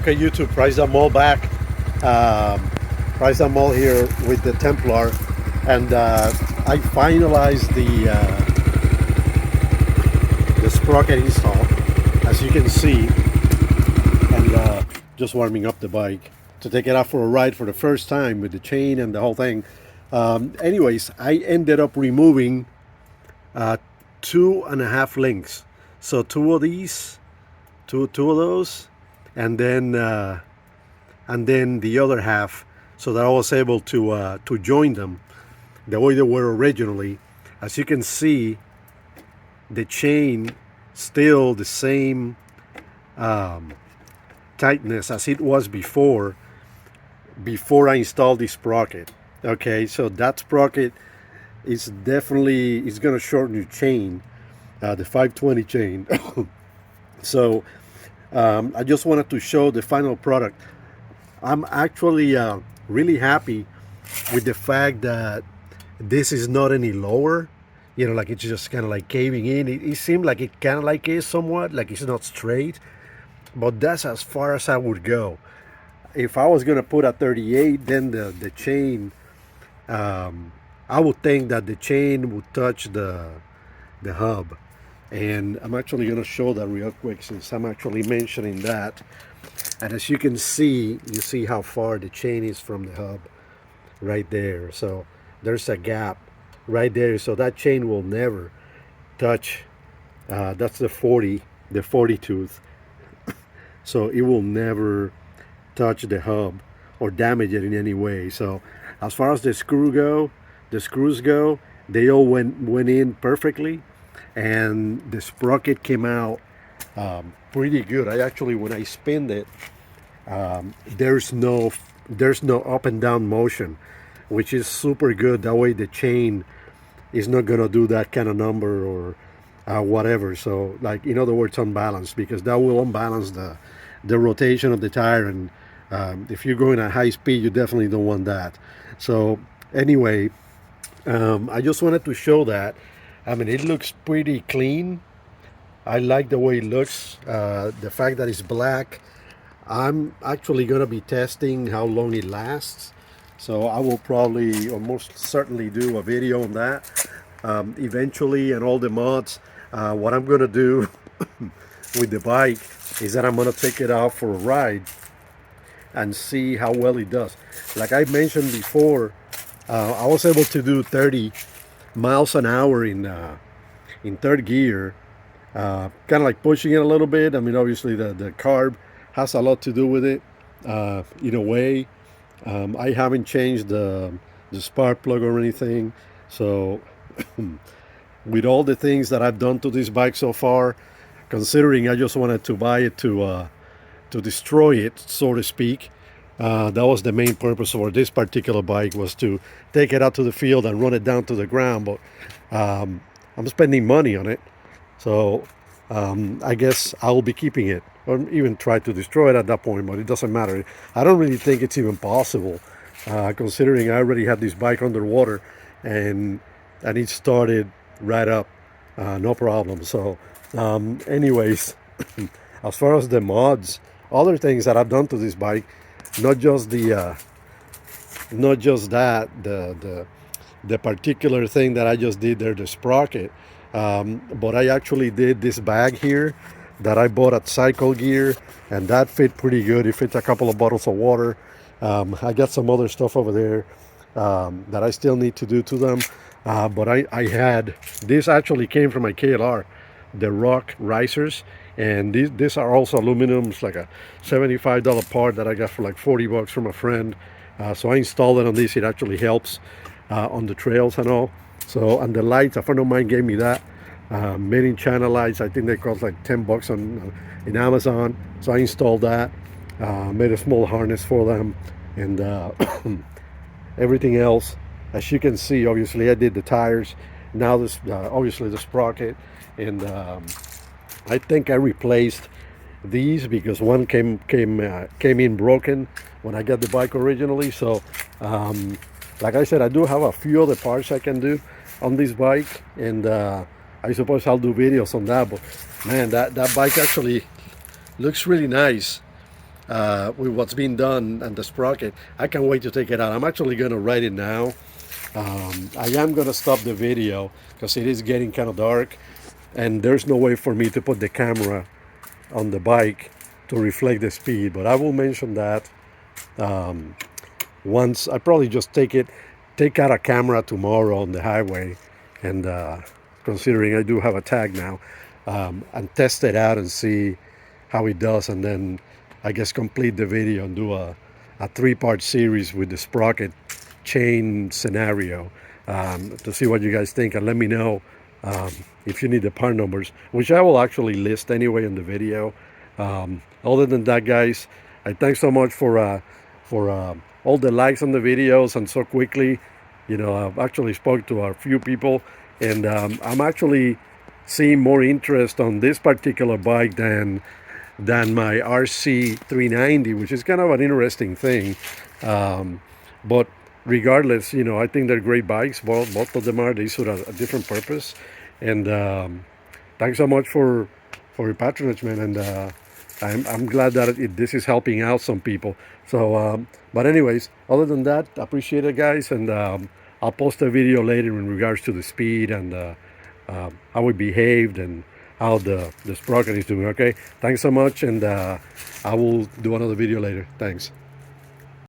Okay, YouTube, price them all back. Price them all here with the Templar, and I finalized the sprocket install, as you can see, and just warming up the bike to take it out for a ride for the first time with the chain and the whole thing. Anyways, I ended up removing 2.5 links. So two of these, two of those, and then the other half, so that I was able to join them the way they were originally. As you can see, the chain still the same tightness as it was before I installed this sprocket. Okay, so that sprocket is definitely, it's gonna shorten your chain, the 520 chain. So I just wanted to show the final product. I'm actually really happy with the fact that this is not any lower. You know, like it's just kind of like caving in. It seemed like it kind of like is somewhat, like it's not straight, but that's as far as I would go. If I was gonna put a 38, then the chain, I would think that the chain would touch the hub. And I'm actually gonna show that real quick, since I'm actually mentioning that. And as you can see, you see how far the chain is from the hub right there. So there's a gap right there, so that chain will never touch, that's the 40 tooth. So it will never touch the hub or damage it in any way. So as far as the screws go, they all went in perfectly, and the sprocket came out pretty good. I actually, when I spin it, there's no up and down motion, which is super good. That way the chain is not gonna do that kind of number or whatever. So, like, in other words, unbalanced, because that will unbalance the rotation of the tire, and if you're going at high speed, you definitely don't want that. So anyway, I just wanted to show that. I mean, it looks pretty clean. I like the way it looks, the fact that it's black. I'm actually gonna be testing how long it lasts, so I will probably, or most certainly, do a video on that eventually, and all the mods. What I'm gonna do with the bike is that I'm gonna take it out for a ride and see how well it does. Like I mentioned before, I was able to do 30 miles an hour in third gear, kind of like pushing it a little bit. I mean, obviously the carb has a lot to do with it, in a way. I haven't changed the spark plug or anything, so with all the things that I've done to this bike so far, considering I just wanted to buy it to destroy it, so to speak, that was the main purpose for this particular bike, was to take it out to the field and run it down to the ground. But I'm spending money on it, so I guess I will be keeping it, or even try to destroy it at that point, but it doesn't matter. I don't really think it's even possible, considering I already had this bike underwater, and it started right up, no problem. So anyways, as far as the mods, other things that I've done to this bike, not just that, the particular thing that I just did there, the sprocket, but I actually did this bag here that I bought at Cycle Gear, and that fit pretty good. It fits a couple of bottles of water. I got some other stuff over there that I still need to do to them, but I had, this actually came from my KLR, the rock risers, and these are also aluminum. It's like a $75 part that I got for like 40 bucks from a friend. So I installed it on this. It actually helps on the trails and all. So, and the lights, a friend of mine gave me that, made in China lights. I think they cost like 10 bucks in Amazon. So I installed that, made a small harness for them, and everything else, as you can see, obviously I did the tires. Now this, obviously the sprocket, and I think I replaced these because one came in broken when I got the bike originally. So like I said, I do have a few other parts I can do on this bike, and I suppose I'll do videos on that. But man, that bike actually looks really nice. with what's been done and the sprocket. I can't wait to take it out. I'm actually going to ride it now. I am going to stop the video because it is getting kind of dark, and there's no way for me to put the camera on the bike to reflect the speed, but I will mention that once. I probably just take out a camera tomorrow on the highway, and considering I do have a tag now, and test it out and see how it does, and then I guess complete the video and do a 3-part series with the sprocket chain scenario, to see what you guys think, and let me know if you need the part numbers, which I will actually list anyway in the video. Other than that, guys, I thanks so much for all the likes on the videos, and so quickly. I've actually spoke to a few people, and I'm actually seeing more interest on this particular bike than my RC 390, which is kind of an interesting thing. But regardless, I think they're great bikes. Both of them are. They serve a different purpose. And thanks so much for your patronage, man. And I'm glad that this is helping out some people. So, but anyways, other than that, appreciate it, guys. And I'll post a video later in regards to the speed and how it behaved and how the sprocket is doing. Okay, thanks so much, and I will do another video later. Thanks.